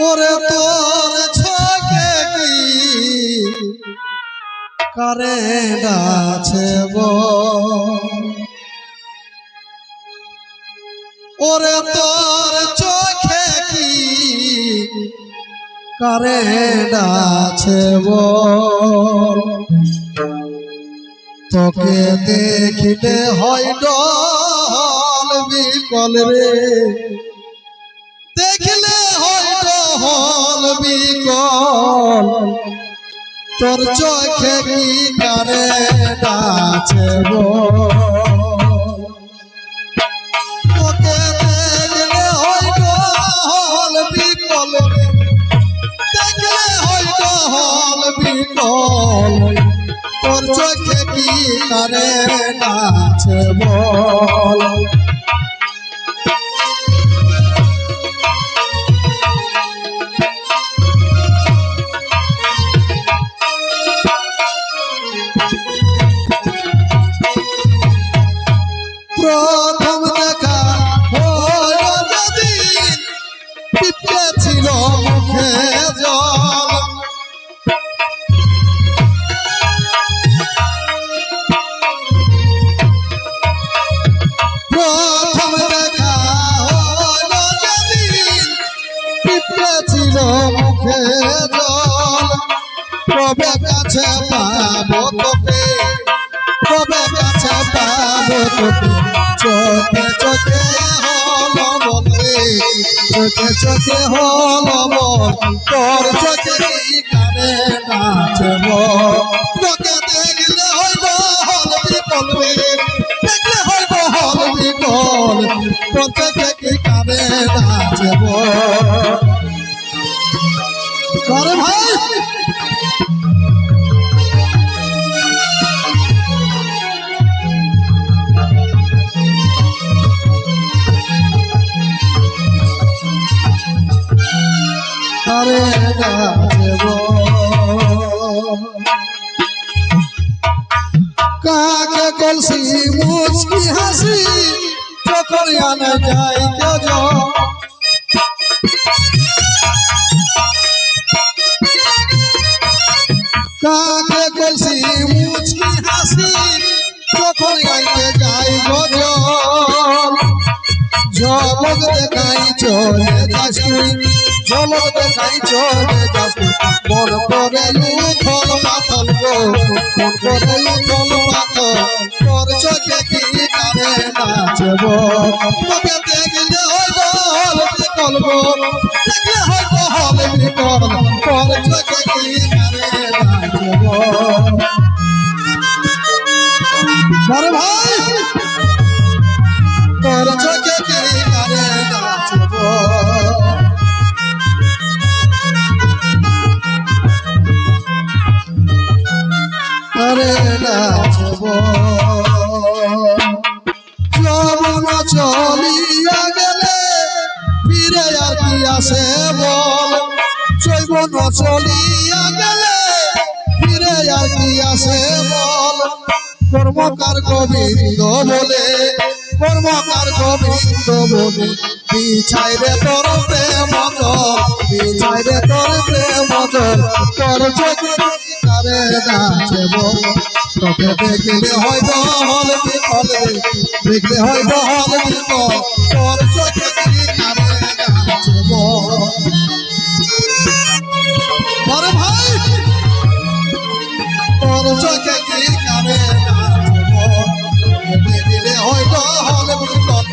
ওরে তোর চোখে কি কারেন্ট আছে ওরে তোর চোখে কি কারেন্ট আছে তোকে দেখিলে হয় ডল বিকল রে দেখলে হয় ডল বিকল তোর চোখে কি কারেন্ট আছে তোকে দেখলে হয় ডল বিকল দেখলে হয় ডল বিকল তোর চোখে কি কারেন্ট আছে বল প্রথম দেখা হলো যেদিন পিপে ছিল মুখে জল প্রথম দেখা হলো যেদিন পিপে ছিল মুখে জল কবে কাছে পাবো তোকে কবে কাছে পাবো তোকে চোখে চোখে হলো বলে চোখে চোখে হলো বল তোর চোখে কি কারেন্ট আছে তোকে দেখলে হইব হল বিকল দেখলে হইব হল বিকল তোর চোখে কি কারেন্ট আছে করে ভাই কাকে কলসি মুচকি হাসি যখন আনা যায় কেউ কাকে কলসি মুচকি হাসি যখন আইতে যাই গজল ঝলক দেখাই চলে যাস তুই ঝলক দেখাই চলে যাস তুই মন করে উথল পাথল গো মন করে উথল পাথল তোর চোখে কি কারেন্ট আছে তোকে দেখলে হইব হল বিকল দেখলে হইব হল বিকল তোর চোখে কি কারেন্ট আছে বড় ভাই তোর চোখে কি কারেন্ট আছে যৌবন চলিয়া গেলে ফিরে আর কি আসে বল যৌবন চলিয়া গেলে ফিরে আর কি আসে বল কর্মকার গোবিন্দ বলে কর্মকার গোবিন্দ বলে বিছাই রে তোর প্রেম বিছাই রে তোর প্রেম তোর চোখে কারেন্ট আছে তোকে দেখলে হয়তো হল বিকল দেখলে হয়তো হল বিকল তোর চোখে কি কারেন্ট আছে বড় ভাই তোর চোখে কি কারেন্ট আছে দেখলে হয়তো হল বিকল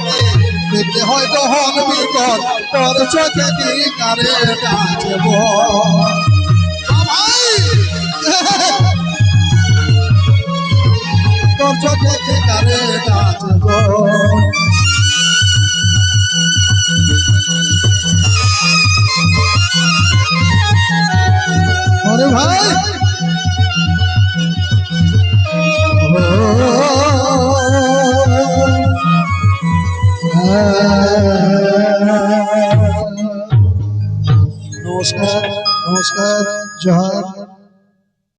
দেখলে হয়তো হল বিকল তোর চোখে কি কারেন্ট আছে তোর চোখে কি কারেন্ট আছে ভাই